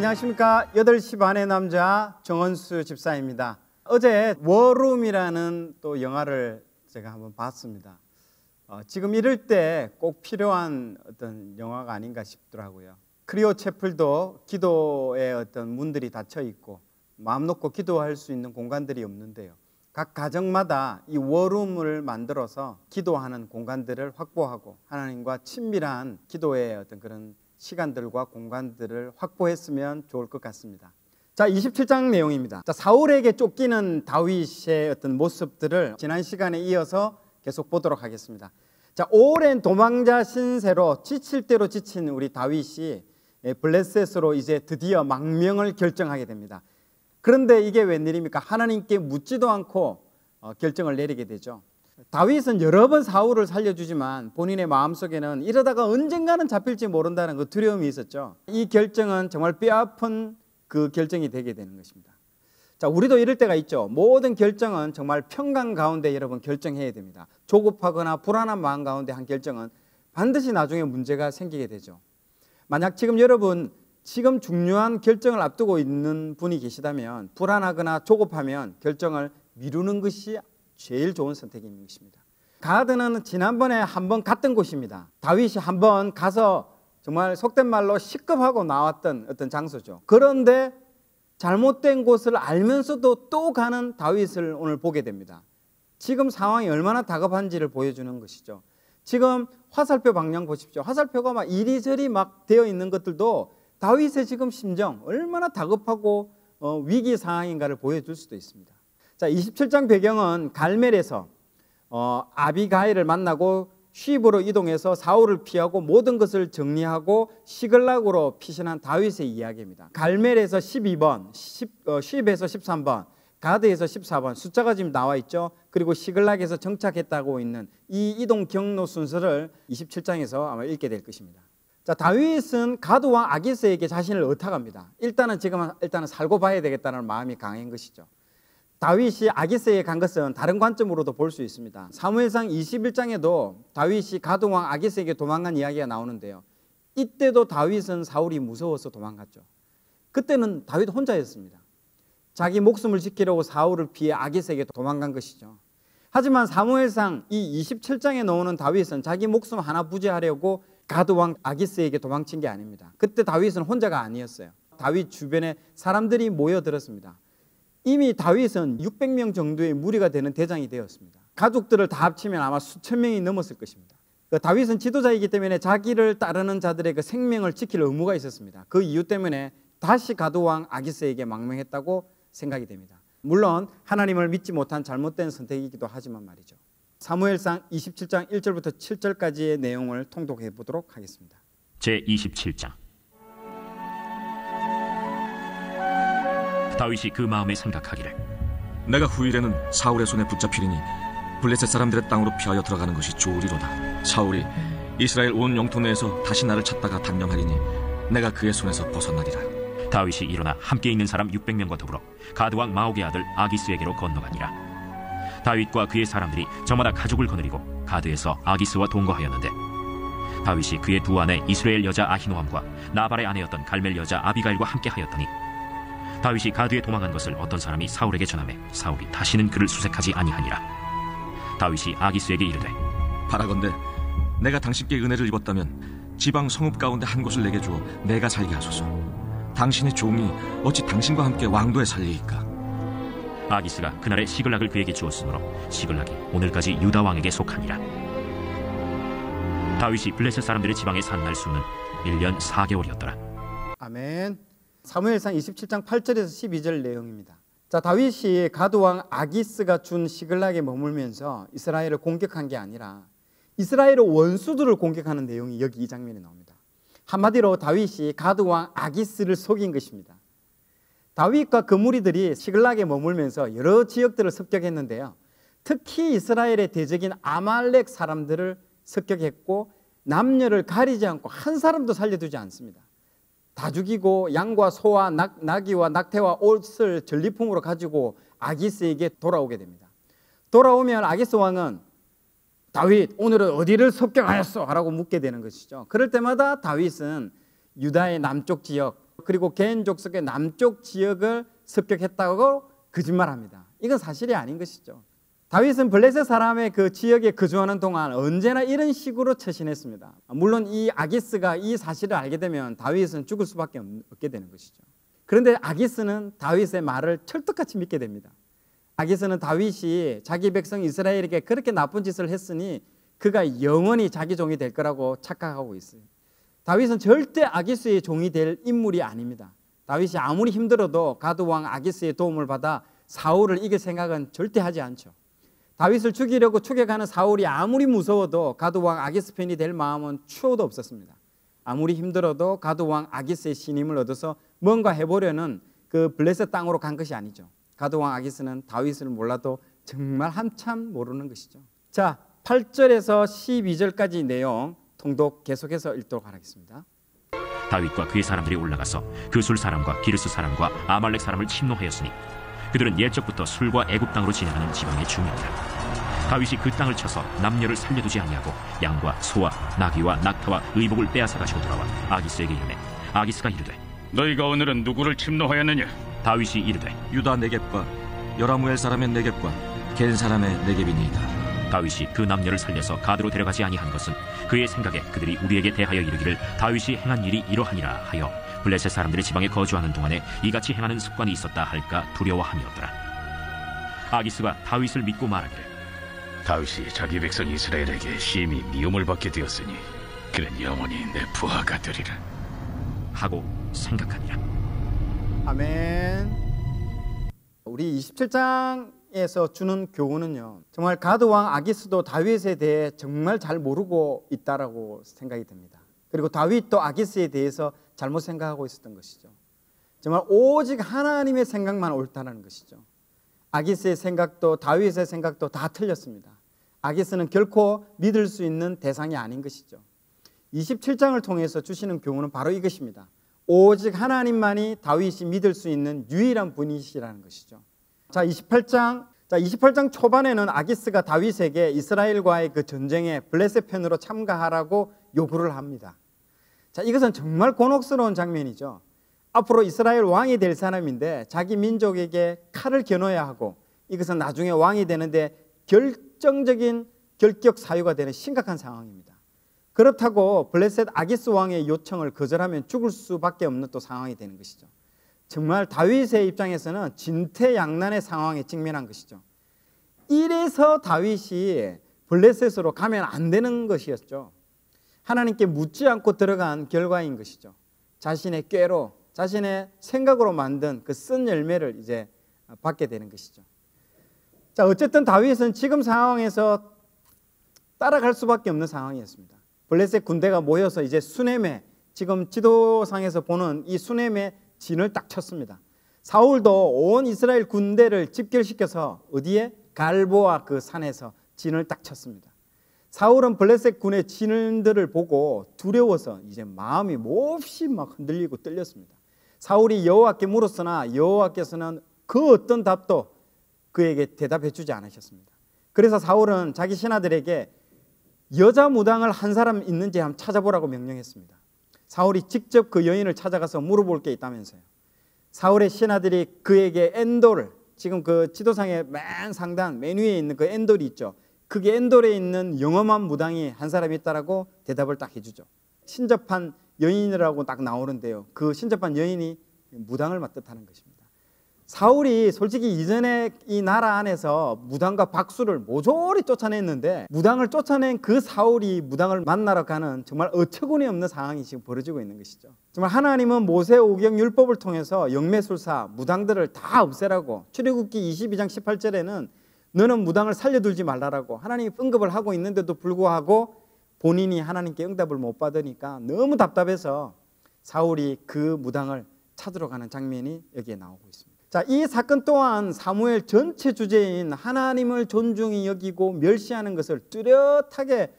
안녕하십니까. 8시 반의 남자 정원수 집사입니다. 어제 워룸이라는 또 영화를 제가 한번 봤습니다. 지금 이럴 때 꼭 필요한 어떤 영화가 아닌가 싶더라고요. 크리오 채플도 기도의 어떤 문들이 닫혀 있고 마음 놓고 기도할 수 있는 공간들이 없는데요. 각 가정마다 이 워룸을 만들어서 기도하는 공간들을 확보하고 하나님과 친밀한 기도의 어떤 그런 시간들과 공간들을 확보했으면 좋을 것 같습니다. 자, 27장 내용입니다. 자, 사울에게 쫓기는 다윗의 어떤 모습들을 지난 시간에 이어서 계속 보도록 하겠습니다. 자, 오랜 도망자 신세로 지칠 대로 지친 우리 다윗이 블레셋으로 이제 드디어 망명을 결정하게 됩니다. 그런데 이게 웬일입니까? 하나님께 묻지도 않고 결정을 내리게 되죠. 다윗은 여러 번 사울을 살려주지만 본인의 마음속에는 이러다가 언젠가는 잡힐지 모른다는 그 두려움이 있었죠. 이 결정은 정말 뼈아픈 그 결정이 되게 되는 것입니다. 자, 우리도 이럴 때가 있죠. 모든 결정은 정말 평강 가운데 여러분 결정해야 됩니다. 조급하거나 불안한 마음 가운데 한 결정은 반드시 나중에 문제가 생기게 되죠. 만약 지금 여러분 지금 중요한 결정을 앞두고 있는 분이 계시다면 불안하거나 조급하면 결정을 미루는 것이 제일 좋은 선택인 것입니다. 가드는 지난번에 한번 갔던 곳입니다. 다윗이 한번 가서 정말 속된 말로 시급하고 나왔던 어떤 장소죠. 그런데 잘못된 곳을 알면서도 또 가는 다윗을 오늘 보게 됩니다. 지금 상황이 얼마나 다급한지를 보여주는 것이죠. 지금 화살표 방향 보십시오. 화살표가 막 이리저리 막 되어 있는 것들도 다윗의 지금 심정 얼마나 다급하고 위기 상황인가를 보여줄 수도 있습니다. 자, 27장 배경은 갈멜에서 아비가일을 만나고 쉽으로 이동해서 사울을 피하고 모든 것을 정리하고 시글락으로 피신한 다윗의 이야기입니다. 갈멜에서 12번, 쉽에서 13번, 가드에서 14번 숫자가 지금 나와 있죠. 그리고 시글락에서 정착했다고 있는 이 이동 경로 순서를 27장에서 아마 읽게 될 것입니다. 자, 다윗은 가드왕 아기스에게 자신을 의탁합니다. 일단은 살고 봐야 되겠다는 마음이 강한 것이죠. 다윗이 아기스에 간 것은 다른 관점으로도 볼 수 있습니다. 사무엘상 21장에도 다윗이 가드왕 아기스에게 도망간 이야기가 나오는데요. 이때도 다윗은 사울이 무서워서 도망갔죠. 그때는 다윗 혼자였습니다. 자기 목숨을 지키려고 사울을 피해 아기스에게 도망간 것이죠. 하지만 사무엘상 이 27장에 나오는 다윗은 자기 목숨 하나 부지하려고 가드왕 아기스에게 도망친 게 아닙니다. 그때 다윗은 혼자가 아니었어요. 다윗 주변에 사람들이 모여들었습니다. 이미 다윗은 600명 정도의 무리가 되는 대장이 되었습니다. 가족들을 다 합치면 아마 수천 명이 넘었을 것입니다. 다윗은 지도자이기 때문에 자기를 따르는 자들의 그 생명을 지킬 의무가 있었습니다. 그 이유 때문에 다시 가드왕 아기스에게 망명했다고 생각이 됩니다. 물론 하나님을 믿지 못한 잘못된 선택이기도 하지만 말이죠. 사무엘상 27장 1절부터 7절까지의 내용을 통독해 보도록 하겠습니다. 제27장. 다윗이 그 마음에 생각하기를 내가 후일에는 사울의 손에 붙잡히리니 블레셋 사람들의 땅으로 피하여 들어가는 것이 좋으리로다. 사울이 이스라엘 온 영토 내에서 다시 나를 찾다가 단명하리니 내가 그의 손에서 벗어나리라. 다윗이 일어나 함께 있는 사람 600명과 더불어 가드왕 마옥의 아들 아기스에게로 건너가니라. 다윗과 그의 사람들이 저마다 가족을 거느리고 가드에서 아기스와 동거하였는데 다윗이 그의 두 아내 이스라엘 여자 아히노함과 나발의 아내였던 갈멜 여자 아비가일과 함께 하였더니 다윗이 가드에 도망한 것을 어떤 사람이 사울에게 전하매 사울이 다시는 그를 수색하지 아니하니라. 다윗이 아기스에게 이르되 바라건대 내가 당신께 은혜를 입었다면 지방 성읍 가운데 한 곳을 내게 주어 내가 살게 하소서. 당신의 종이 어찌 당신과 함께 왕도에 살리이까. 아기스가 그날에 시글락을 그에게 주었으므로 시글락이 오늘까지 유다 왕에게 속하니라. 다윗이 블레셋 사람들의 지방에 산 날 수는 1년 4개월이었더라. 아멘. 사무엘상 27장 8절에서 12절 내용입니다. 자, 다윗이 가드왕 아기스가 준 시글락에 머물면서 이스라엘을 공격한 게 아니라 이스라엘의 원수들을 공격하는 내용이 여기 이 장면에 나옵니다. 한마디로 다윗이 가드왕 아기스를 속인 것입니다. 다윗과 그 무리들이 시글락에 머물면서 여러 지역들을 습격했는데요. 특히 이스라엘의 대적인 아말렉 사람들을 습격했고 남녀를 가리지 않고 한 사람도 살려두지 않습니다. 다 죽이고 양과 소와 나귀와 낙태와 옷을 전리품으로 가지고 아기스에게 돌아오게 됩니다. 돌아오면 아기스 왕은 다윗 오늘은 어디를 습격하였어? 라고 묻게 되는 것이죠. 그럴 때마다 다윗은 유다의 남쪽 지역 그리고 개인 족속의 남쪽 지역을 습격했다고 거짓말합니다. 이건 사실이 아닌 것이죠. 다윗은 블레셋 사람의 그 지역에 거주하는 동안 언제나 이런 식으로 처신했습니다. 물론 이 아기스가 이 사실을 알게 되면 다윗은 죽을 수밖에 없게 되는 것이죠. 그런데 아기스는 다윗의 말을 철떡같이 믿게 됩니다. 아기스는 다윗이 자기 백성 이스라엘에게 그렇게 나쁜 짓을 했으니 그가 영원히 자기 종이 될 거라고 착각하고 있어요. 다윗은 절대 아기스의 종이 될 인물이 아닙니다. 다윗이 아무리 힘들어도 가드 왕 아기스의 도움을 받아 사울을 이길 생각은 절대 하지 않죠. 다윗을 죽이려고 추격하는 사울이 아무리 무서워도 가드 왕 아기스 편이 될 마음은 추호도 없었습니다. 아무리 힘들어도 가드 왕 아기스의 신임을 얻어서 뭔가 해보려는 그 블레셋 땅으로 간 것이 아니죠. 가드 왕 아기스는 다윗을 몰라도 정말 한참 모르는 것이죠. 자, 8절에서 12절까지 내용 통독 계속해서 읽도록 하겠습니다. 다윗과 그의 사람들이 올라가서 그술 사람과 기르스 사람과 아말렉 사람을 침노하였으니 그들은 옛적부터 술과 애굽 땅으로 지나가는 지방의 주민이라. 다윗이 그 땅을 쳐서 남녀를 살려두지 아니하고 양과 소와 나귀와 낙타와 의복을 빼앗아 가지고 돌아와 아기스에게 이르매 아기스가 이르되 너희가 오늘은 누구를 침노하였느냐? 다윗이 이르되 유다 네겝과 여라무엘 사람의 네겝과 겐 사람의 네겝이니이다. 다윗이 그 남녀를 살려서 가드로 데려가지 아니한 것은 그의 생각에 그들이 우리에게 대하여 이르기를 다윗이 행한 일이 이러하니라 하여 블레셋 사람들의 지방에 거주하는 동안에 이같이 행하는 습관이 있었다 할까 두려워함이었더라. 아기스가 다윗을 믿고 말하기를 다윗이 자기 백성 이스라엘에게 심히 미움을 받게 되었으니 그는 영원히 내 부하가 되리라 하고 생각하니라. 아멘. 우리 27장에서 주는 교훈은요, 정말 가드 왕 아기스도 다윗에 대해 정말 잘 모르고 있다라고 생각이 됩니다. 그리고 다윗도 아기스에 대해서 잘못 생각하고 있었던 것이죠. 정말 오직 하나님의 생각만 옳다는 것이죠. 아기스의 생각도 다윗의 생각도 다 틀렸습니다. 아기스는 결코 믿을 수 있는 대상이 아닌 것이죠. 27장을 통해서 주시는 교훈은 바로 이것입니다. 오직 하나님만이 다윗이 믿을 수 있는 유일한 분이시라는 것이죠. 자, 28장 초반에는 아기스가 다윗에게 이스라엘과의 그 전쟁에 블레셋 편으로 참가하라고 요구를 합니다. 자, 이것은 정말 곤혹스러운 장면이죠. 앞으로 이스라엘 왕이 될 사람인데 자기 민족에게 칼을 겨눠야 하고 이것은 나중에 왕이 되는데 결정적인 결격 사유가 되는 심각한 상황입니다. 그렇다고 블레셋 아기스 왕의 요청을 거절하면 죽을 수밖에 없는 또 상황이 되는 것이죠. 정말 다윗의 입장에서는 진퇴양난의 상황에 직면한 것이죠. 이래서 다윗이 블레셋으로 가면 안 되는 것이었죠. 하나님께 묻지 않고 들어간 결과인 것이죠. 자신의 꾀로, 자신의 생각으로 만든 그 쓴 열매를 이제 받게 되는 것이죠. 자, 어쨌든 다윗은 지금 상황에서 따라갈 수밖에 없는 상황이었습니다. 블레셋 군대가 모여서 이제 수넴에, 지금 지도상에서 보는 이 수넴에 진을 딱 쳤습니다. 사울도 온 이스라엘 군대를 집결시켜서 어디에? 갈보아 그 산에서 진을 딱 쳤습니다. 사울은 블레셋 군의 진들을 보고 두려워서 이제 마음이 몹시 막 흔들리고 떨렸습니다. 사울이 여호와께 물었으나 여호와께서는 그 어떤 답도 그에게 대답해 주지 않으셨습니다. 그래서 사울은 자기 신하들에게 여자 무당을 한 사람 있는지 한번 찾아보라고 명령했습니다. 사울이 직접 그 여인을 찾아가서 물어볼 게 있다면서요. 사울의 신하들이 그에게 엔돌을, 지금 그 지도상의 맨 상단 맨 위에 있는 그 엔돌이 있죠. 그게 엔돌에 있는 영험한 무당이 한 사람이 있다라고 대답을 딱 해주죠. 신접한 여인이라고 딱 나오는데요. 그 신접한 여인이 무당을 맡듯하는 것입니다. 사울이 솔직히 이전에 이 나라 안에서 무당과 박수를 모조리 쫓아냈는데 무당을 쫓아낸 그 사울이 무당을 만나러 가는 정말 어처구니 없는 상황이 지금 벌어지고 있는 것이죠. 정말 하나님은 모세 오경 율법을 통해서 영매술사 무당들을 다 없애라고, 출애굽기 22장 18절에는 너는 무당을 살려둘지 말라라고 하나님이 언급을 하고 있는데도 불구하고 본인이 하나님께 응답을 못 받으니까 너무 답답해서 사울이 그 무당을 찾으러 가는 장면이 여기에 나오고 있습니다. 자, 이 사건 또한 사무엘 전체 주제인 하나님을 존중히 여기고 멸시하는 것을 뚜렷하게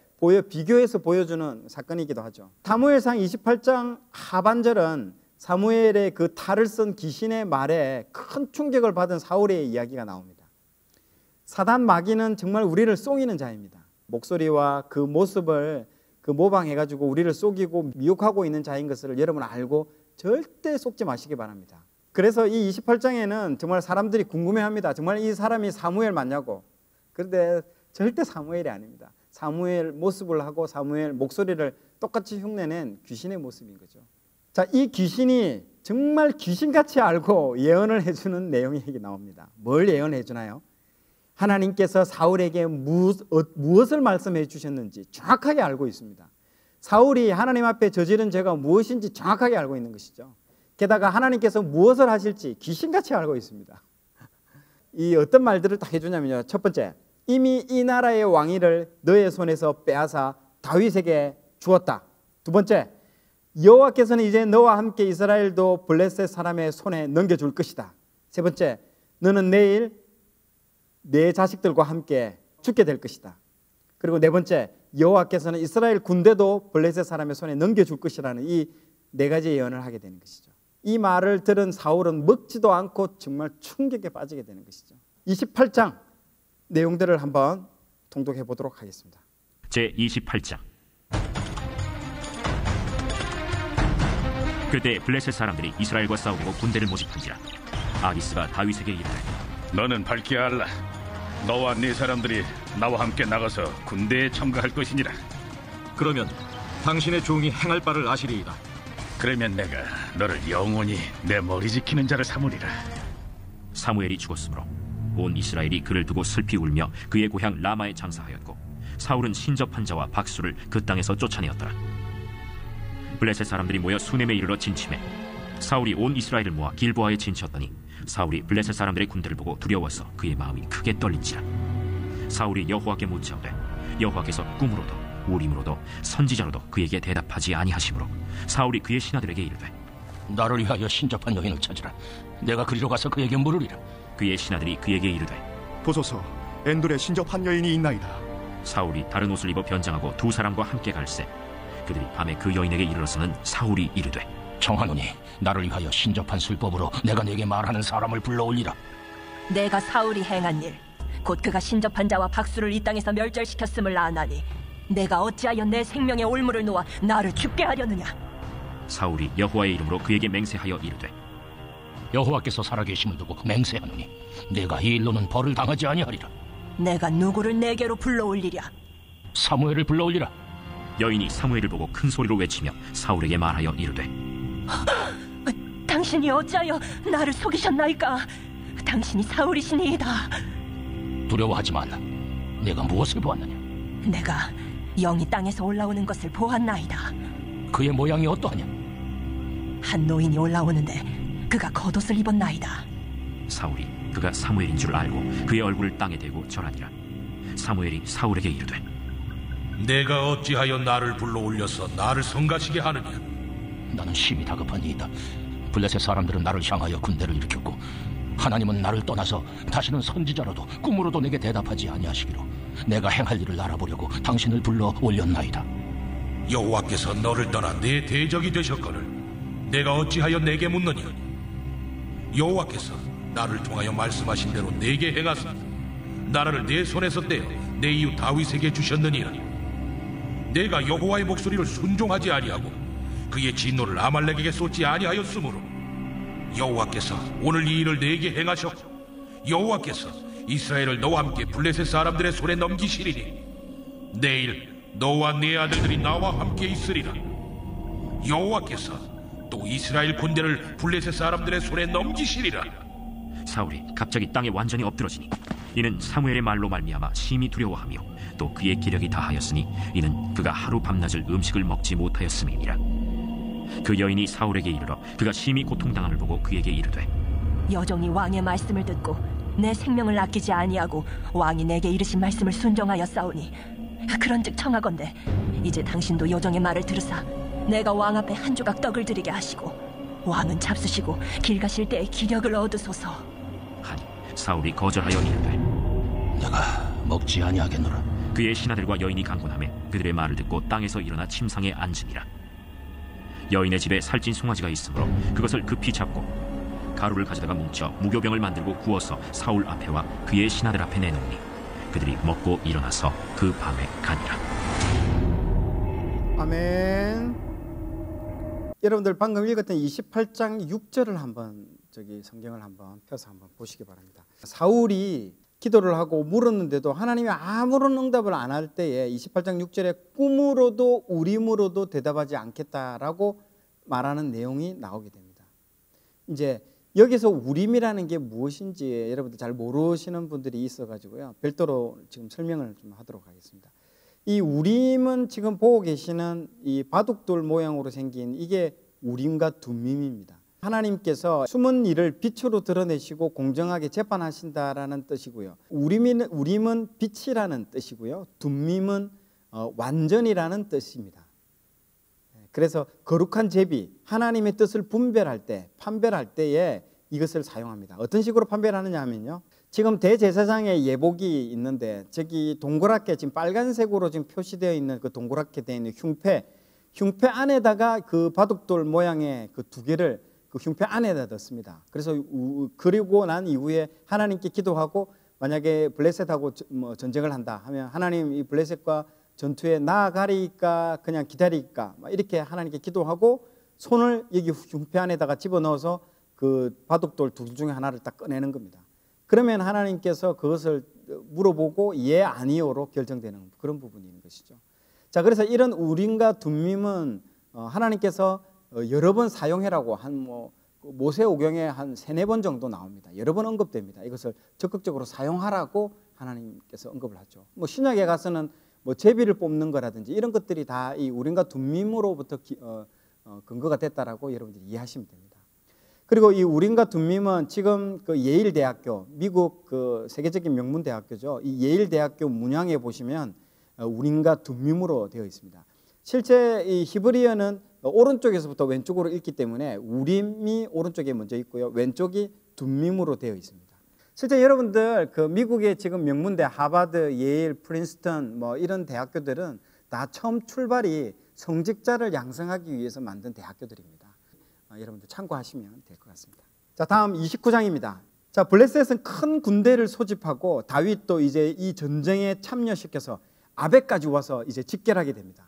비교해서 보여주는 사건이기도 하죠. 사무엘상 28장 하반절은 사무엘의 그 탈을 쓴 귀신의 말에 큰 충격을 받은 사울의 이야기가 나옵니다. 사단 마귀는 정말 우리를 속이는 자입니다. 목소리와 그 모습을 모방해가지고 우리를 속이고 미혹하고 있는 자인 것을 여러분 알고 절대 속지 마시기 바랍니다. 그래서 이 28장에는 정말 사람들이 궁금해합니다. 정말 이 사람이 사무엘 맞냐고. 그런데 절대 사무엘이 아닙니다. 사무엘 모습을 하고 사무엘 목소리를 똑같이 흉내낸 귀신의 모습인 거죠. 자, 이 귀신이 정말 귀신같이 알고 예언을 해주는 내용이 여기 나옵니다. 뭘 예언해 주나요? 하나님께서 사울에게 무엇을 말씀해 주셨는지 정확하게 알고 있습니다. 사울이 하나님 앞에 저지른 죄가 무엇인지 정확하게 알고 있는 것이죠. 게다가 하나님께서 무엇을 하실지 귀신같이 알고 있습니다. 이 어떤 말들을 딱 해주냐면요. 첫 번째, 이미 이 나라의 왕위를 너의 손에서 빼앗아 다윗에게 주었다. 두 번째, 여호와께서는 이제 너와 함께 이스라엘도 블레셋 사람의 손에 넘겨줄 것이다. 세 번째, 너는 내일 내 자식들과 함께 죽게 될 것이다. 그리고 네 번째, 여호와께서는 이스라엘 군대도 블레셋 사람의 손에 넘겨줄 것이라는 이 네 가지 예언을 하게 되는 것이죠. 이 말을 들은 사울은 먹지도 않고 정말 충격에 빠지게 되는 것이죠. 28장 내용들을 한번 통독해 보도록 하겠습니다. 제28장. 그때 블레셋 사람들이 이스라엘과 싸우려고 군대를 모집한지라. 아기스가 다윗에게 이르되 너는 밝히 알라. 너와 네 사람들이 나와 함께 나가서 군대에 참가할 것이니라. 그러면 당신의 종이 행할 바를 아시리이다. 그러면 내가 너를 영원히 내 머리 지키는 자를 삼으리라. 사무엘이 죽었으므로 온 이스라엘이 그를 두고 슬피 울며 그의 고향 라마에 장사하였고 사울은 신접한 자와 박수를 그 땅에서 쫓아내었더라. 블레셋 사람들이 모여 수넴에 이르러 진침해 사울이 온 이스라엘을 모아 길보아에 진치었더니 사울이 블레셋 사람들의 군대를 보고 두려워서 그의 마음이 크게 떨린지라. 사울이 여호와께 묻자오되 여호와께서 꿈으로도 우림으로도 선지자로도 그에게 대답하지 아니하시므로 사울이 그의 신하들에게 이르되 나를 위하여 신접한 여인을 찾으라. 내가 그리로 가서 그에게 물으리라. 그의 신하들이 그에게 이르되 보소서, 엔돌에 신접한 여인이 있나이다. 사울이 다른 옷을 입어 변장하고 두 사람과 함께 갈새 그들이 밤에 그 여인에게 이르러서는 사울이 이르되 청하노니 나를 위하여 신접한 술법으로 내가 네게 말하는 사람을 불러올리라. 내가 사울이 행한 일 곧 그가 신접한 자와 박수를 이 땅에서 멸절시켰음을 아나니 내가 어찌하여 내 생명의 올무를 놓아 나를 죽게 하려느냐. 사울이 여호와의 이름으로 그에게 맹세하여 이르되 여호와께서 살아계심을 두고 맹세하노니 내가 이 일로는 벌을 당하지 아니하리라. 내가 누구를 내게로 불러올리랴. 사무엘을 불러올리라. 여인이 사무엘을 보고 큰 소리로 외치며 사울에게 말하여 이르되 당신이 어찌하여 나를 속이셨나이까. 당신이 사울이시니이다. 두려워하지 말라. 내가 무엇을 보았느냐. 내가 영이 땅에서 올라오는 것을 보았나이다. 그의 모양이 어떠하냐. 한 노인이 올라오는데 그가 겉옷을 입었나이다. 사울이 그가 사무엘인 줄 알고 그의 얼굴을 땅에 대고 절하니라. 사무엘이 사울에게 이르되 내가 어찌하여 나를 불러올려서 나를 성가시게 하느냐. 나는 심히 다급한 이이다. 블레셋 사람들은 나를 향하여 군대를 일으켰고 하나님은 나를 떠나서 다시는 선지자로도 꿈으로도 내게 대답하지 아니하시기로 내가 행할 일을 알아보려고 당신을 불러 올렸나이다. 여호와께서 너를 떠나 내 대적이 되셨거늘 내가 어찌하여 내게 묻느냐. 여호와께서 나를 통하여 말씀하신 대로 내게 행하사 나라를 내 손에서 떼어 내 이웃 다윗에게 주셨느니라. 내가 여호와의 목소리를 순종하지 아니하고 그의 진노를 아말렉에게 쏟지 아니하였으므로 여호와께서 오늘 이 일을 내게 행하셨고 여호와께서 이스라엘을 너와 함께 블레셋 사람들의 손에 넘기시리니 내일 너와 네 아들들이 나와 함께 있으리라. 여호와께서 또 이스라엘 군대를 블레셋 사람들의 손에 넘기시리라. 사울이 갑자기 땅에 완전히 엎드러지니 이는 사무엘의 말로 말미암아 심히 두려워하며 또 그의 기력이 다하였으니 이는 그가 하루 밤낮을 음식을 먹지 못하였음이니라. 그 여인이 사울에게 이르러 그가 심히 고통당함을 보고 그에게 이르되 여종이 왕의 말씀을 듣고 내 생명을 아끼지 아니하고 왕이 내게 이르신 말씀을 순종하여 싸우니 그런즉 청하건대 이제 당신도 여종의 말을 들으사 내가 왕 앞에 한 조각 떡을 드리게 하시고 왕은 잡수시고 길 가실 때에 기력을 얻으소서 하니 사울이 거절하여 이르되 내가 먹지 아니하겠노라. 그의 신하들과 여인이 강권하며 그들의 말을 듣고 땅에서 일어나 침상에 앉으니라. 여인의 집에 살찐 송아지가 있으므로 그것을 급히 잡고 가루를 가져다가 뭉쳐 무교병을 만들고 구워서 사울 앞에와 그의 신하들 앞에 내놓으니 그들이 먹고 일어나서 그 밤에 가니라. 아멘. 여러분들 방금 읽었던 28장 6절을 한번 성경을 한번 펴서 한번 보시기 바랍니다. 사울이 기도를 하고 물었는데도 하나님이 아무런 응답을 안 할 때에 28장 6절에 꿈으로도 우림으로도 대답하지 않겠다라고 말하는 내용이 나오게 됩니다. 이제 여기서 우림이라는 게 무엇인지 여러분들 잘 모르시는 분들이 있어가지고요. 별도로 지금 설명을 좀 하도록 하겠습니다. 이 우림은 지금 보고 계시는 이 바둑돌 모양으로 생긴 이게 우림과 둠밈입니다. 하나님께서 숨은 일을 빛으로 드러내시고 공정하게 재판하신다라는 뜻이고요. 우림은 빛이라는 뜻이고요. 둠밈은 완전이라는 뜻입니다. 그래서 거룩한 제비, 하나님의 뜻을 분별할 때, 판별할 때에 이것을 사용합니다. 어떤 식으로 판별하느냐 하면요. 지금 대제사장의 예복이 있는데 저기 동그랗게 지금 빨간색으로 지금 표시되어 있는 그 동그랗게 되어 있는 흉패 안에다가 그 바둑돌 모양의 그 두 개를 그 흉패 안에다 넣습니다. 그래서 그리고 난 이후에 하나님께 기도하고 만약에 블레셋하고 전쟁을 한다 하면 하나님 이 블레셋과 전투에 나아가리까 그냥 기다릴까 이렇게 하나님께 기도하고 손을 여기 흉패 안에다가 집어넣어서 그 바둑돌 둘 중에 하나를 딱 꺼내는 겁니다. 그러면 하나님께서 그것을 물어보고 예 아니요로 결정되는 그런 부분인 것이죠. 자, 그래서 이런 우림과 둠밈은 하나님께서 여러 번 사용해라고 한 모세오경에 한 3-4번 정도 나옵니다. 여러 번 언급됩니다. 이것을 적극적으로 사용하라고 하나님께서 언급을 하죠. 신약에 가서는 제비를 뽑는 거라든지 이런 것들이 다 이 우림과 둠밈으로부터 근거가 됐다라고 여러분들이 이해하시면 됩니다. 그리고 이 우림과 둠밈은 지금 그 예일 대학교, 미국 그 세계적인 명문 대학교죠. 이 예일 대학교 문양에 보시면 우림과 둠밈으로 되어 있습니다. 실제 이 히브리어는 오른쪽에서부터 왼쪽으로 읽기 때문에 우림이 오른쪽에 먼저 있고요. 왼쪽이 둠밈으로 되어 있습니다. 실제 여러분들 그 미국의 지금 명문대 하버드, 예일, 프린스턴 이런 대학교들은 다 처음 출발이 성직자를 양성하기 위해서 만든 대학교들입니다. 여러분들 참고하시면 될 것 같습니다. 자, 다음 29장입니다. 자, 블레셋은 큰 군대를 소집하고 다윗도 이제 이 전쟁에 참여시켜서 아벡까지 와서 이제 집결하게 됩니다.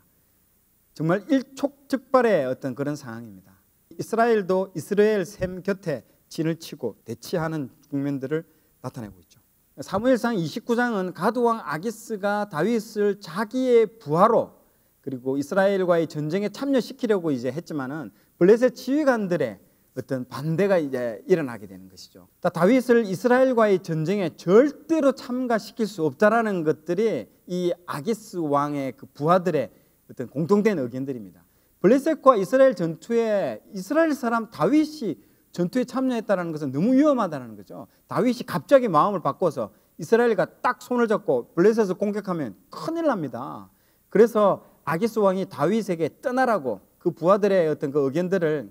정말 일촉즉발의 어떤 그런 상황입니다. 이스라엘도 이스라엘 샘 곁에 진을 치고 대치하는 국면들을 나타내고 있죠. 사무엘상 29장은 가드왕 아기스가 다윗을 자기의 부하로 그리고 이스라엘과의 전쟁에 참여시키려고 이제 했지만은 블레셋 지휘관들의 어떤 반대가 이제 일어나게 되는 것이죠. 다윗을 이스라엘과의 전쟁에 절대로 참가시킬 수 없다라는 것들이 이 아기스 왕의 그 부하들의 어떤 공통된 의견들입니다. 블레셋과 이스라엘 전투에 이스라엘 사람 다윗이 전투에 참여했다는 것은 너무 위험하다는 거죠. 다윗이 갑자기 마음을 바꿔서 이스라엘과 딱 손을 잡고 블레셋을 공격하면 큰일 납니다. 그래서 아기스 왕이 다윗에게 떠나라고 그 부하들의 어떤 그 의견들을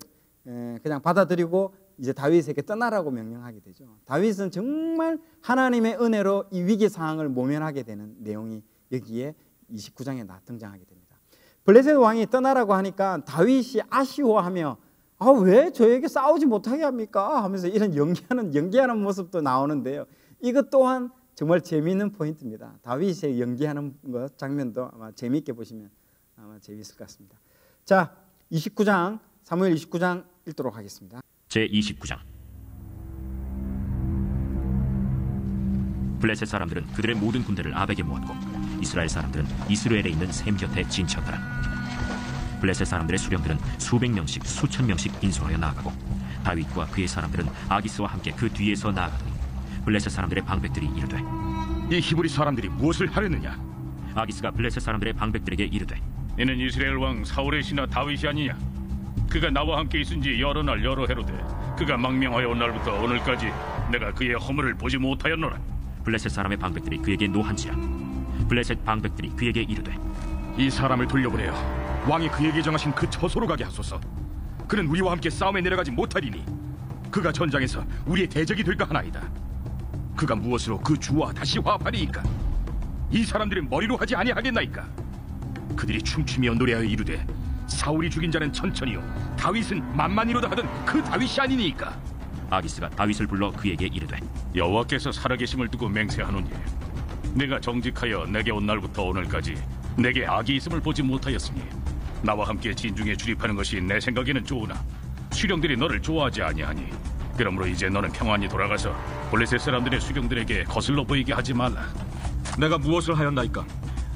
그냥 받아들이고 이제 다윗에게 떠나라고 명령하게 되죠. 다윗은 정말 하나님의 은혜로 이 위기 상황을 모면하게 되는 내용이 여기에 29장에 등장하게 됩니다. 블레셋 왕이 떠나라고 하니까 다윗이 아쉬워하며 왜 저에게 싸우지 못하게 합니까? 하면서 이런 연기하는 모습도 나오는데요. 이것 또한 정말 재미있는 포인트입니다. 다윗의 연기하는 장면도 아마 재미있게 보시면 아마 재미있을 것 같습니다. 자, 29장 사무엘 29장 읽도록 하겠습니다. 제29장. 블레셋 사람들은 그들의 모든 군대를 아벡에 모았고 이스라엘 사람들은 이스라엘에 있는 샘 곁에 진쳤더라. 블레셋 사람들의 수령들은 수백 명씩 수천 명씩 인솔하여 나아가고 다윗과 그의 사람들은 아기스와 함께 그 뒤에서 나아가더니 블레셋 사람들의 방백들이 이르되 이 히브리 사람들이 무엇을 하려느냐? 아기스가 블레셋 사람들의 방백들에게 이르되 이는 이스라엘 왕 사울의 신하 다윗이 아니냐? 그가 나와 함께 있은 지 여러 날 여러 해로 돼 그가 망명하여 온 날부터 오늘까지 내가 그의 허물을 보지 못하였노라. 블레셋 사람의 방백들이 그에게 노한지라. 블레셋 방백들이 그에게 이르되 이 사람을 돌려보내어 왕이 그에게 정하신 그 처소로 가게 하소서. 그는 우리와 함께 싸움에 내려가지 못하리니 그가 전장에서 우리의 대적이 될까 하나이다. 그가 무엇으로 그 주와 다시 화합하리이까? 이 사람들의 머리로 하지 아니하겠나이까? 그들이 춤추며 노래하여 이르되 사울이 죽인 자는 천천히요 다윗은 만만히로다 하던 그 다윗이 아니니까. 아기스가 다윗을 불러 그에게 이르되 여호와께서 살아계심을 두고 맹세하노니 내가 정직하여 내게 온 날부터 오늘까지 내게 악이 있음을 보지 못하였으니 나와 함께 진중에 출입하는 것이 내 생각에는 좋으나 수령들이 너를 좋아하지 아니하니 그러므로 이제 너는 평안히 돌아가서 블레셋 사람들의 수령들에게 거슬러 보이게 하지 말라. 내가 무엇을 하였나이까?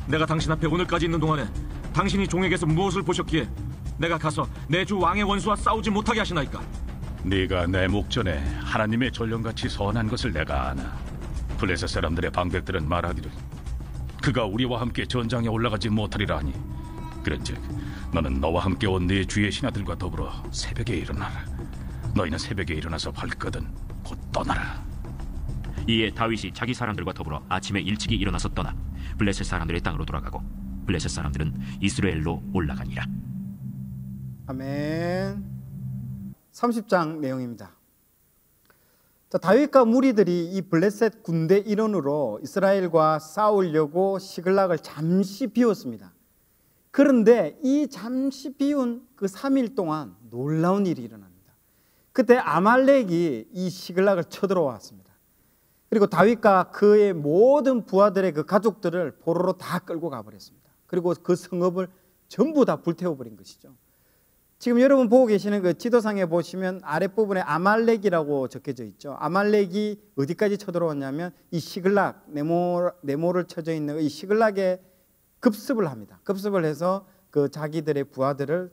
내가 당신 앞에 오늘까지 있는 동안에 당신이 종에게서 무엇을 보셨기에 내가 가서 내 주 왕의 원수와 싸우지 못하게 하시나이까? 네가 내 목전에 하나님의 전령같이 선한 것을 내가 아나. 블레셋 사람들의 방백들은 말하기를 그가 우리와 함께 전장에 올라가지 못하리라 하니 그런즉 너는 너와 함께 온 네 주의 신하들과 더불어 새벽에 일어나라. 너희는 새벽에 일어나서 발거든 곧 떠나라. 이에 다윗이 자기 사람들과 더불어 아침에 일찍이 일어나서 떠나 블레셋 사람들의 땅으로 돌아가고 블레셋 사람들은 이스라엘로 올라가니라. 아멘. 30장 내용입니다. 자, 다윗과 무리들이 이 블레셋 군대 일원으로 이스라엘과 싸우려고 시글락을 잠시 비웠습니다. 그런데 이 잠시 비운 그 3일 동안 놀라운 일이 일어납니다. 그때 아말렉이 이 시글락을 쳐들어왔습니다. 그리고 다윗과 그의 모든 부하들의 그 가족들을 포로로 다 끌고 가버렸습니다. 그리고 그 성읍을 전부 다 불태워버린 것이죠. 지금 여러분 보고 계시는 그 지도상에 보시면 아랫부분에 아말렉이라고 적혀져 있죠. 아말렉이 어디까지 쳐들어왔냐면 이 시글락, 네모를 쳐져 있는 이 시글락에 급습을 합니다. 급습을 해서 그 자기들의 부하들을,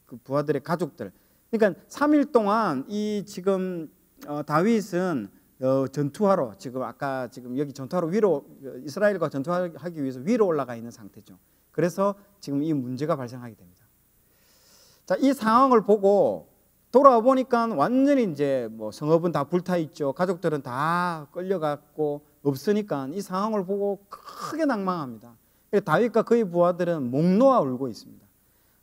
그 부하들의 가족들. 그러니까 3일 동안 이 지금 다윗은 전투하러 지금 아까 지금 여기 전투하러 위로 이스라엘과 전투하기 위해서 위로 올라가 있는 상태죠. 그래서 지금 이 문제가 발생하게 됩니다. 자, 이 상황을 보고 돌아와 보니까 완전히 이제 뭐 성읍은 다 불타 있죠. 가족들은 다 끌려갔고 없으니까 이 상황을 보고 크게 낭망합니다. 다윗과 그의 부하들은 목 놓아 울고 있습니다.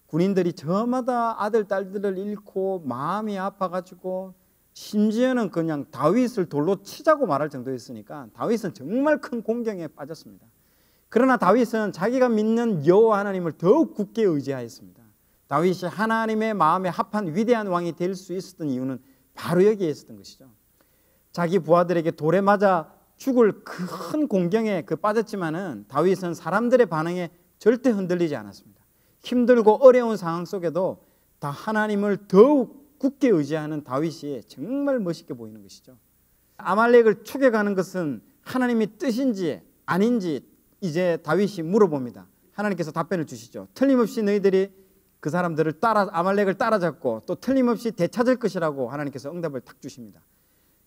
군인들이 저마다 아들, 딸들을 잃고 마음이 아파가지고 심지어는 그냥 다윗을 돌로 치자고 말할 정도였으니까 다윗은 정말 큰 공경에 빠졌습니다. 그러나 다윗은 자기가 믿는 여호와 하나님을 더욱 굳게 의지하였습니다. 다윗이 하나님의 마음에 합한 위대한 왕이 될 수 있었던 이유는 바로 여기에 있었던 것이죠. 자기 부하들에게 돌에 맞아 죽을 큰 공경에 빠졌지만은 다윗은 사람들의 반응에 절대 흔들리지 않았습니다. 힘들고 어려운 상황 속에도 다 하나님을 더욱 굳게 의지하는 다윗이 정말 멋있게 보이는 것이죠. 아말렉을 추격하는 것은 하나님의 뜻인지 아닌지 이제 다윗이 물어봅니다. 하나님께서 답변을 주시죠. 틀림없이 너희들이 그 사람들을 아말렉을 따라잡고 또 틀림없이 되찾을 것이라고 하나님께서 응답을 탁 주십니다.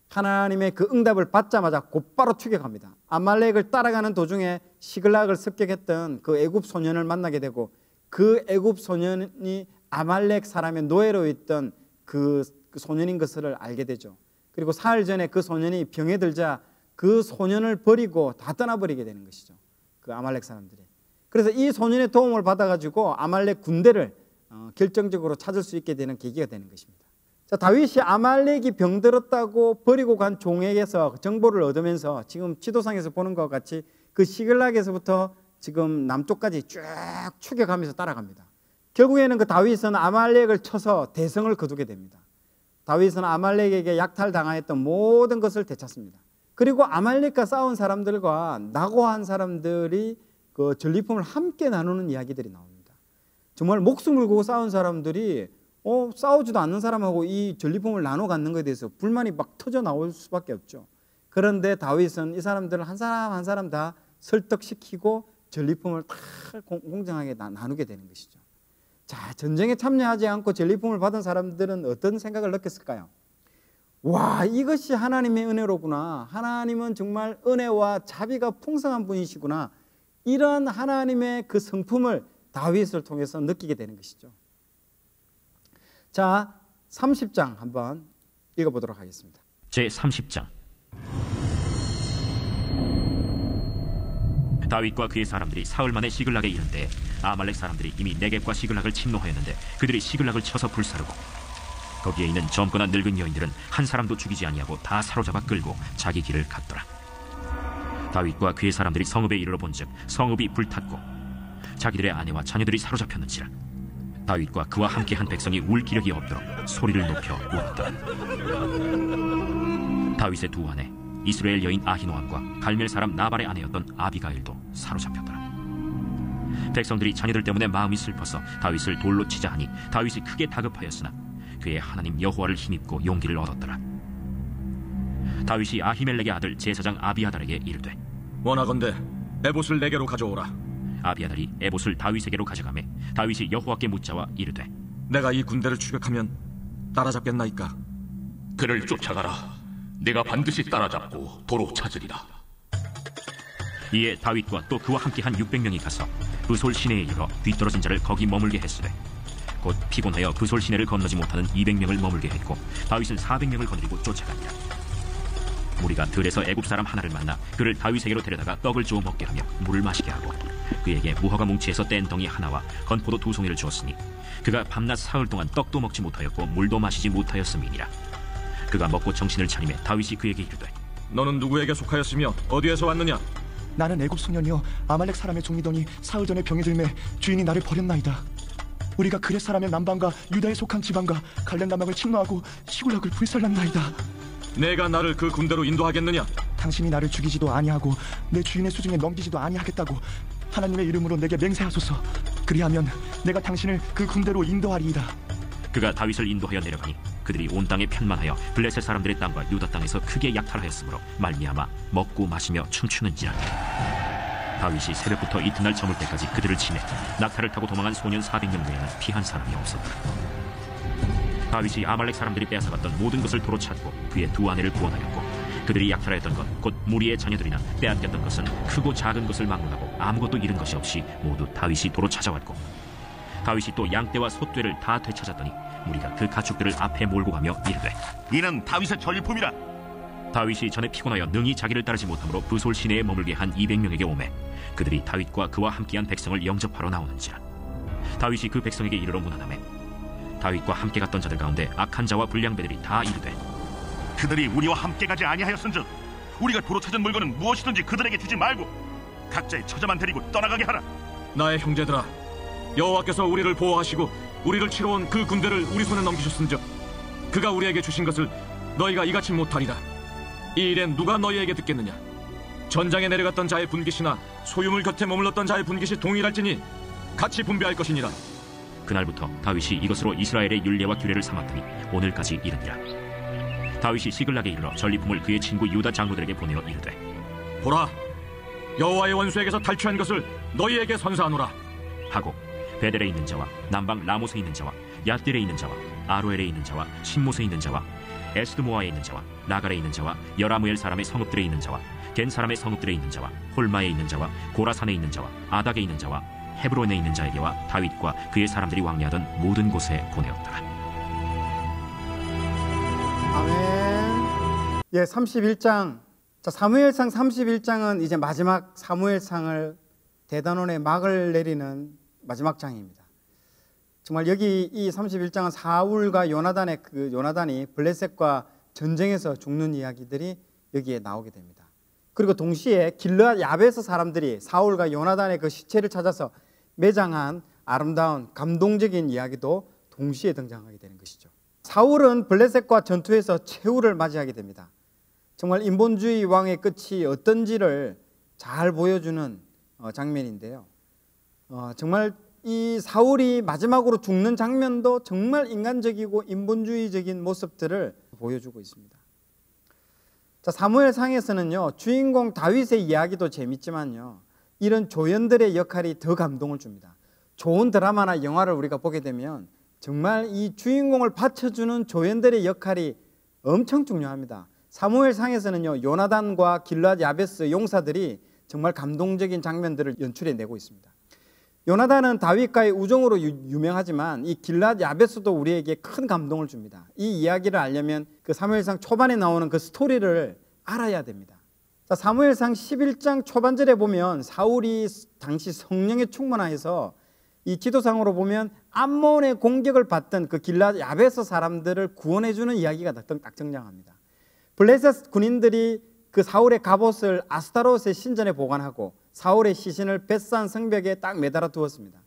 하나님의 그 응답을 받자마자 곧바로 추격합니다. 아말렉을 따라가는 도중에 시글락을 습격했던 그 애굽 소년을 만나게 되고 그 애굽 소년이 아말렉 사람의 노예로 있던 그 소년인 것을 알게 되죠. 그리고 사흘 전에 그 소년이 병에 들자 그 소년을 버리고 다 떠나버리게 되는 것이죠. 그 아말렉 사람들이. 그래서 이 소년의 도움을 받아가지고 아말렉 군대를 결정적으로 찾을 수 있게 되는 계기가 되는 것입니다. 자, 다윗이 아말렉이 병들었다고 버리고 간 종에게서 정보를 얻으면서 지금 지도상에서 보는 것과 같이 그 시글락에서부터 지금 남쪽까지 쭉 추격하면서 따라갑니다. 결국에는 그 다윗은 아말렉을 쳐서 대성을 거두게 됩니다. 다윗은 아말렉에게 약탈당하였던 모든 것을 되찾습니다. 그리고 아말렉과 싸운 사람들과 낙오한 사람들이 그 전리품을 함께 나누는 이야기들이 나옵니다. 정말 목숨을 걸고 싸운 사람들이 싸우지도 않는 사람하고 이 전리품을 나눠 갖는 것에 대해서 불만이 막 터져 나올 수밖에 없죠. 그런데 다윗은 이 사람들을 한 사람 한 사람 다 설득시키고 전리품을 다 공정하게 나누게 되는 것이죠. 자, 전쟁에 참여하지 않고 전리품을 받은 사람들은 어떤 생각을 느꼈을까요? 와, 이것이 하나님의 은혜로구나. 하나님은 정말 은혜와 자비가 풍성한 분이시구나. 이런 하나님의 그 성품을 다윗을 통해서 느끼게 되는 것이죠. 자, 30장 한번 읽어보도록 하겠습니다. 제30장. 다윗과 그의 사람들이 사흘 만에 시글락에 이른데 아말렉 사람들이 이미 네겝과 시글락을 침노하였는데 그들이 시글락을 쳐서 불사르고 거기에 있는 젊거나 늙은 여인들은 한 사람도 죽이지 아니하고 다 사로잡아 끌고 자기 길을 갔더라. 다윗과 그의 사람들이 성읍에 이르러 본즉 성읍이 불탔고 자기들의 아내와 자녀들이 사로잡혔는지라. 다윗과 그와 함께한 백성이 울 기력이 없도록 소리를 높여 울었더라. 다윗의 두 아내 이스라엘 여인 아히노암과 갈멜 사람 나발의 아내였던 아비가일도 사로잡혔더라. 백성들이 자녀들 때문에 마음이 슬퍼서 다윗을 돌로 치자 하니 다윗이 크게 다급하였으나 그의 하나님 여호와를 힘입고 용기를 얻었더라. 다윗이 아히멜렉의 아들 제사장 아비아달에게 이르되 원하건대 에봇을 내게로 가져오라. 아비아달이 에봇을 다윗에게로 가져가매 다윗이 여호와께 묻자와 이르되 내가 이 군대를 추격하면 따라잡겠나이까? 그를 쫓아가라. 내가 반드시 따라잡고 도로 찾으리라. 이에 다윗과 또 그와 함께한 600명이 가서 브솔 시내에 이르러 뒤떨어진 자를 거기 머물게 했으되 곧 피곤하여 브솔 시내를 건너지 못하는 200명을 머물게 했고 다윗은 400명을 거느리고 쫓아가니라. 무리가 들에서 애굽 사람 하나를 만나 그를 다윗에게로 데려다가 떡을 주어 먹게 하며 물을 마시게 하고 그에게 무화과 뭉치에서 뗀 덩이 하나와 건포도 2송이를 주었으니 그가 밤낮 사흘 동안 떡도 먹지 못하였고 물도 마시지 못하였음이니라. 그가 먹고 정신을 차리매 다윗이 그에게 이르되 너는 누구에게 속하였으며 어디에서 왔느냐? 나는 애굽 소년이여 아말렉 사람의 종이더니 사흘 전에 병이 들매 주인이 나를 버렸나이다. 우리가 그렛 사람의 남방과 유다에 속한 지방과 갈렙 남방을 침노하고 시골락을 불살랐나이다. 내가 나를 그 군대로 인도하겠느냐? 당신이 나를 죽이지도 아니하고 내 주인의 수중에 넘기지도 아니하겠다고 하나님의 이름으로 내게 맹세하소서. 그리하면 내가 당신을 그 군대로 인도하리이다. 그가 다윗을 인도하여 내려가니 그들이 온 땅에 편만하여 블레셋 사람들의 땅과 유다 땅에서 크게 약탈하였으므로 말미암아 먹고 마시며 춤추는지라. 다윗이 새벽부터 이튿날 저물 때까지 그들을 치매 낙타를 타고 도망한 소년 400명 외에는 피한 사람이 없었더라. 다윗이 아말렉 사람들이 빼앗아갔던 모든 것을 도로 찾고 그의 두 아내를 구원하였고 그들이 약탈하였던 것 곧 무리의 자녀들이나 빼앗겼던 것은 크고 작은 것을 막론하고 아무것도 잃은 것이 없이 모두 다윗이 도로 찾아왔고 다윗이 또 양떼와 소떼를 다 되찾았더니 무리가 그 가축들을 앞에 몰고 가며 이르되 이는 다윗의 전리품이라. 다윗이 전에 피곤하여 능히 자기를 따르지 못하므로 브솔 시내에 머물게 한 200명에게 오매 그들이 다윗과 그와 함께한 백성을 영접하러 나오는지라. 다윗이 그 백성에게 이르러 문안하매 다윗과 함께 갔던 자들 가운데 악한 자와 불량배들이 다 이르되 그들이 우리와 함께 가지 아니하였은즉 우리가 도로 찾은 물건은 무엇이든지 그들에게 주지 말고 각자의 처자만 데리고 떠나가게 하라. 나의 형제들아, 여호와께서 우리를 보호하시고 우리를 치러 온 그 군대를 우리 손에 넘기셨은즉 그가 우리에게 주신 것을 너희가 이같이 못하리라. 이 일엔 누가 너희에게 듣겠느냐? 전장에 내려갔던 자의 분깃이나 소유물 곁에 머물렀던 자의 분깃이 동일할지니 같이 분배할 것이니라. 그날부터 다윗이 이것으로 이스라엘의 율례와 규례를 삼았더니 오늘까지 이르니라. 다윗이 시글락에 이르러 전리품을 그의 친구 유다 장로들에게 보내어 이르되 보라, 여호와의 원수에게서 탈취한 것을 너희에게 선사하노라 하고 베델에 있는 자와 남방 라못에 있는 자와 얏딜에 있는 자와 아로엘에 있는 자와 신못에 있는 자와 에스드모아에 있는 자와 나갈에 있는 자와 여라무엘 사람의 성읍들에 있는 자와 겐 사람의 성읍들에 있는 자와 홀마에 있는 자와 고라산에 있는 자와 아닥에 있는 자와 헤브론에 있는 자에게와 다윗과 그의 사람들이 왕래하던 모든 곳에 보내었더라. 아멘. 예, 31장. 자, 사무엘상 31장은 이제 마지막 사무엘상을 대단원의 막을 내리는 마지막 장입니다. 정말 여기 이 31장은 사울과 요나단이 블레셋과 전쟁에서 죽는 이야기들이 여기에 나오게 됩니다. 그리고 동시에 길르앗 야베스 사람들이 사울과 요나단의 그 시체를 찾아서 매장한 아름다운 감동적인 이야기도 동시에 등장하게 되는 것이죠. 사울은 블레셋과 전투에서 최후를 맞이하게 됩니다. 정말 인본주의 왕의 끝이 어떤지를 잘 보여주는 장면인데요. 정말 이 사울이 마지막으로 죽는 장면도 정말 인간적이고 인본주의적인 모습들을 보여주고 있습니다. 자, 사무엘상에서는요, 주인공 다윗의 이야기도 재밌지만요, 이런 조연들의 역할이 더 감동을 줍니다. 좋은 드라마나 영화를 우리가 보게 되면 정말 이 주인공을 받쳐주는 조연들의 역할이 엄청 중요합니다. 사무엘상에서는요, 요나단과 길르앗 야베스 용사들이 정말 감동적인 장면들을 연출해내고 있습니다. 요나단은 다윗과의 우정으로 유명하지만 이 길르앗 야베스도 우리에게 큰 감동을 줍니다. 이 이야기를 알려면 그 사무엘상 초반에 나오는 그 스토리를 알아야 됩니다. 자, 사무엘상 11장 초반절에 보면 사울이 당시 성령에 충만하여서 이 기도상으로 보면 암몬의 공격을 받던 그 길르앗 야베스 사람들을 구원해주는 이야기가 딱 등장합니다. 블레셋 군인들이 그 사울의 갑옷을 아스타롯의 신전에 보관하고 사울의 시신을 벳산 성벽에 딱 매달아 두었습니다.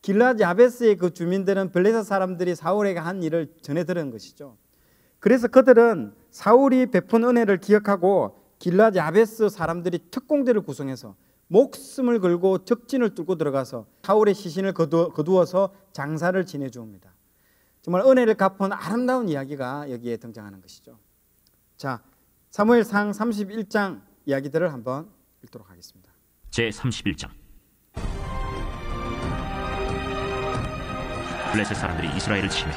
길르앗 야베스의 그 주민들은 블레셋 사람들이 사울에게 한 일을 전해 들은 것이죠. 그래서 그들은 사울이 베푼 은혜를 기억하고 길르앗 야베스 사람들이 특공대를 구성해서 목숨을 걸고 적진을 뚫고 들어가서 사울의 시신을 거두어서 장사를 지내주옵니다. 정말 은혜를 갚은 아름다운 이야기가 여기에 등장하는 것이죠. 자, 사무엘상 31장 이야기들을 한번 읽도록 하겠습니다. 제 31장. 블레셋 사람들이 이스라엘을 침해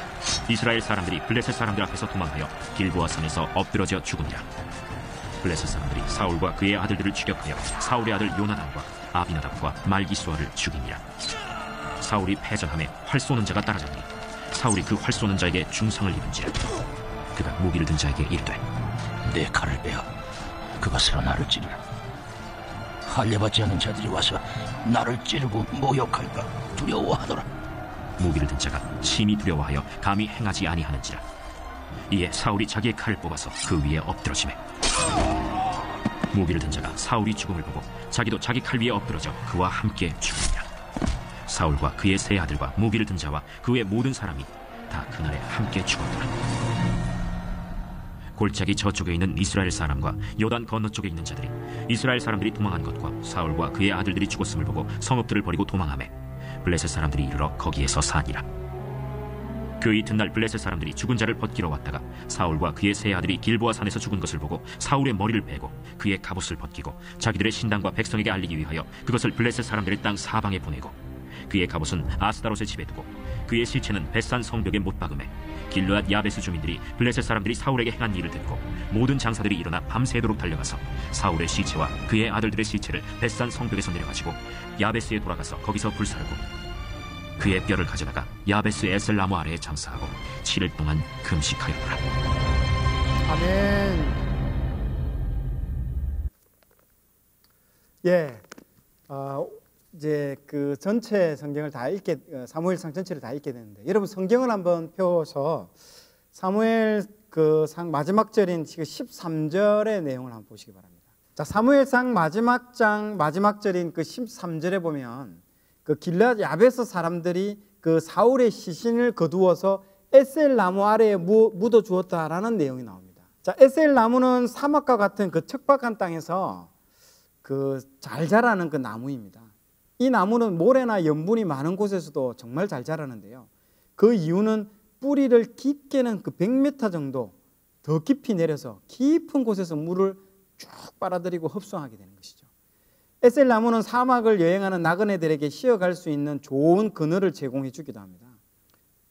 이스라엘 사람들이 블레셋 사람들 앞에서 도망하여 길보아 산에서 엎드러져 죽으니라. 블레셋 사람들이 사울과 그의 아들들을 추격하여 사울의 아들 요나단과 아비나답과 말기수아를 죽이니라. 사울이 패전함에 활 쏘는 자가 따라잡니 사울이 그 활 쏘는 자에게 중상을 입은지라. 그가 무기를 든 자에게 이르되 내 칼을 베어 그것으로 나를 찌르라. 할례받지 않은 자들이 와서 나를 찌르고 모욕할까 두려워하노라. 무기를 든 자가 심히 두려워하여 감히 행하지 아니하는지라. 이에 사울이 자기의 칼을 뽑아서 그 위에 엎드러지매 무기를 든 자가 사울이 죽음을 보고 자기도 자기 칼 위에 엎드러져 그와 함께 죽으니라. 사울과 그의 세 아들과 무기를 든 자와 그 외 모든 사람이 다 그날에 함께 죽었더라. 골짜기 저쪽에 있는 이스라엘 사람과 요단 건너쪽에 있는 자들이 이스라엘 사람들이 도망한 것과 사울과 그의 아들들이 죽었음을 보고 성읍들을 버리고 도망하매 블레셋 사람들이 이르러 거기에서 사니라. 그 이튿날 블레셋 사람들이 죽은 자를 벗기러 왔다가 사울과 그의 세 아들이 길보아 산에서 죽은 것을 보고 사울의 머리를 베고 그의 갑옷을 벗기고 자기들의 신당과 백성에게 알리기 위하여 그것을 블레셋 사람들의 땅 사방에 보내고 그의 갑옷은 아스다롯의 집에 두고 그의 시체는 벳산 성벽에 못 박음에 길르앗 야베스 주민들이 블레셋 사람들이 사울에게 행한 일을 듣고 모든 장사들이 일어나 밤새도록 달려가서 사울의 시체와 그의 아들들의 시체를 벳산 성벽에서 내려가지고 야베스에 돌아가서 거기서 불사르고 그의 뼈를 가져다가 야베스 에셀 나무 아래에 장사하고 7일 동안 금식하였더라. 아멘. 예, 이제 그 전체 성경을 다 사무엘상 전체를 다 읽게 되는데, 여러분 성경을 한번 펴서 사무엘 그 상 마지막 절인 13절의 내용을 한번 보시기 바랍니다. 자, 사무엘상 마지막 장 마지막 절인 그 13절에 보면 그 길르앗 야베스 사람들이 그 사울의 시신을 거두어서 에셀 나무 아래에 묻어 주었다라는 내용이 나옵니다. 자, 에셀 나무는 사막과 같은 그 척박한 땅에서 그 잘 자라는 그 나무입니다. 이 나무는 모래나 염분이 많은 곳에서도 정말 잘 자라는데요. 그 이유는 뿌리를 깊게는 그 100m 정도 더 깊이 내려서 깊은 곳에서 물을 쭉 빨아들이고 흡수하게 되는 것이죠. 에셀 나무는 사막을 여행하는 나그네들에게 쉬어갈 수 있는 좋은 그늘을 제공해 주기도 합니다.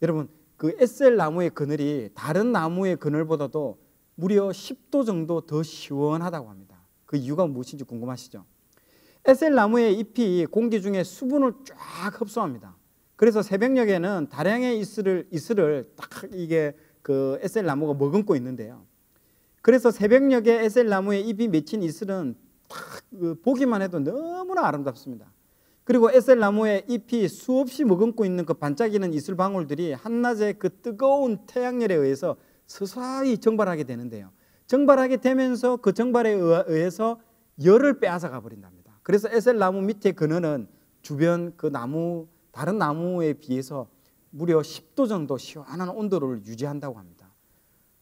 여러분, 그 에셀 나무의 그늘이 다른 나무의 그늘보다도 무려 10도 정도 더 시원하다고 합니다. 그 이유가 무엇인지 궁금하시죠? 에셀 나무의 잎이 공기 중에 수분을 쫙 흡수합니다. 그래서 새벽녘에는 다량의 이슬을 딱 이게 그 에셀 나무가 머금고 있는데요. 그래서 새벽녘에 에셀 나무의 잎이 맺힌 이슬은 딱 보기만 해도 너무나 아름답습니다. 그리고 에셀 나무의 잎이 수없이 머금고 있는 그 반짝이는 이슬 방울들이 한낮의 그 뜨거운 태양열에 의해서 서서히 증발하게 되는데요. 증발하게 되면서 그 증발에 의해서 열을 빼앗아 가버린답니다. 그래서 에셀 나무 밑에 그늘은 주변 그 나무 다른 나무에 비해서 무려 10도 정도 시원한 온도를 유지한다고 합니다.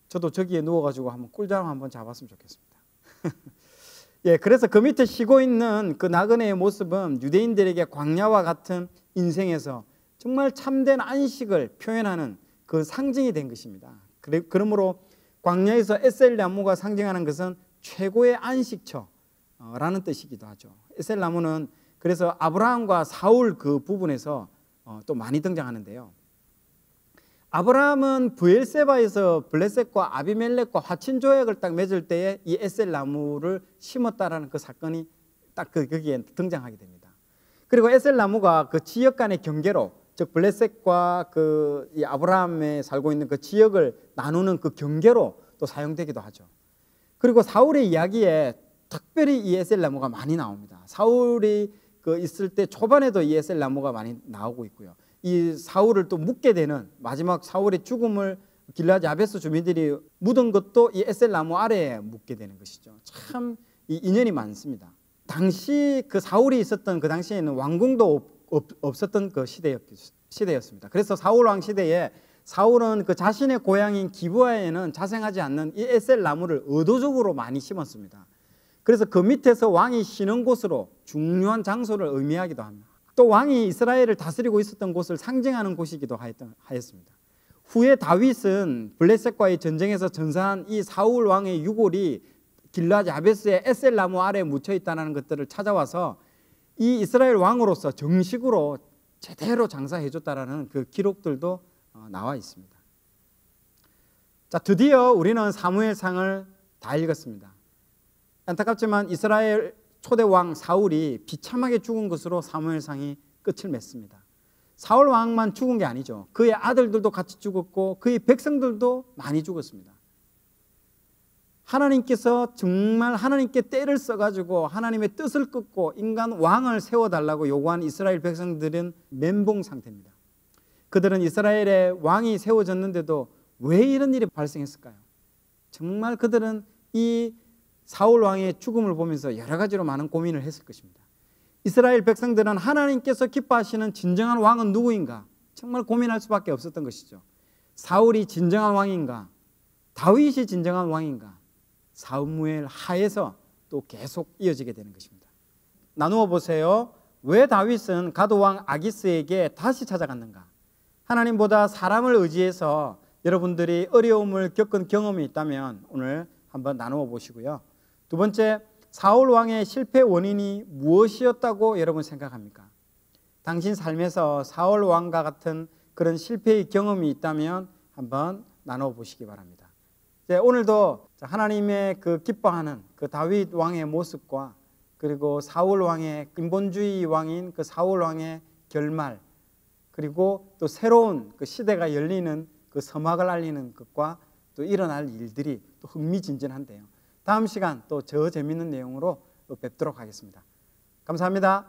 저도 저기에 누워가지고 한번 꿀잠 한번 잡았으면 좋겠습니다. 예, 그래서 그 밑에 쉬고 있는 그 나그네의 모습은 유대인들에게 광야와 같은 인생에서 정말 참된 안식을 표현하는 그 상징이 된 것입니다. 그러므로 광야에서 에셀 나무가 상징하는 것은 최고의 안식처라는 뜻이기도 하죠. 에셀 나무는 그래서 아브라함과 사울 그 부분에서 또 많이 등장하는데요. 아브라함은 브엘세바에서 블레셋과 아비멜렉과 화친 조약을 딱 맺을 때에 이 에셀 나무를 심었다라는 그 사건이 딱 거기에 등장하게 됩니다. 그리고 에셀 나무가 그 지역 간의 경계로, 즉 블레셋과 그 이 아브라함에 살고 있는 그 지역을 나누는 그 경계로 또 사용되기도 하죠. 그리고 사울의 이야기에 특별히 이 에셀 나무가 많이 나옵니다. 사울이 그 있을 때 초반에도 이 에셀 나무가 많이 나오고 있고요. 이 사울을 또 묻게 되는 마지막 사울의 죽음을 길르앗 야베스 주민들이 묻은 것도 이 에셀 나무 아래에 묻게 되는 것이죠. 참 이 인연이 많습니다. 당시 그 사울이 있었던 그 당시에는 왕궁도 없었던 그 시대였습니다. 그래서 사울 왕 시대에 사울은 그 자신의 고향인 기브아에는 자생하지 않는 이 에셀 나무를 의도적으로 많이 심었습니다. 그래서 그 밑에서 왕이 쉬는 곳으로 중요한 장소를 의미하기도 합니다. 또 왕이 이스라엘을 다스리고 있었던 곳을 상징하는 곳이기도 하였습니다. 후에 다윗은 블레셋과의 전쟁에서 전사한 이 사울 왕의 유골이 길르앗 야베스의 에셀 나무 아래에 묻혀 있다는 것들을 찾아와서 이 이스라엘 왕으로서 정식으로 제대로 장사해 줬다라는 그 기록들도 나와 있습니다. 자, 드디어 우리는 사무엘상을 다 읽었습니다. 안타깝지만 이스라엘 초대 왕 사울이 비참하게 죽은 것으로 사무엘상이 끝을 맺습니다. 사울 왕만 죽은 게 아니죠. 그의 아들들도 같이 죽었고 그의 백성들도 많이 죽었습니다. 하나님께서 정말 하나님께 때를 써가지고 하나님의 뜻을 끊고 인간 왕을 세워달라고 요구한 이스라엘 백성들은 멘붕 상태입니다. 그들은 이스라엘의 왕이 세워졌는데도 왜 이런 일이 발생했을까요? 정말 그들은 이 사울 왕의 죽음을 보면서 여러 가지로 많은 고민을 했을 것입니다. 이스라엘 백성들은 하나님께서 기뻐하시는 진정한 왕은 누구인가? 정말 고민할 수밖에 없었던 것이죠. 사울이 진정한 왕인가? 다윗이 진정한 왕인가? 사무엘 하에서 또 계속 이어지게 되는 것입니다. 나누어 보세요. 왜 다윗은 가드왕 아기스에게 다시 찾아갔는가? 하나님보다 사람을 의지해서 여러분들이 어려움을 겪은 경험이 있다면 오늘 한번 나누어 보시고요. 두 번째, 사울 왕의 실패 원인이 무엇이었다고 여러분 생각합니까? 당신 삶에서 사울 왕과 같은 그런 실패의 경험이 있다면 한번 나눠 보시기 바랍니다. 오늘도 하나님의 그 기뻐하는 그 다윗 왕의 모습과 그리고 사울 왕의 인본주의 왕인 그 사울 왕의 결말, 그리고 또 새로운 그 시대가 열리는 그 서막을 알리는 것과 또 일어날 일들이 또 흥미진진한데요. 다음 시간 또 저 재밌는 내용으로 또 뵙도록 하겠습니다. 감사합니다.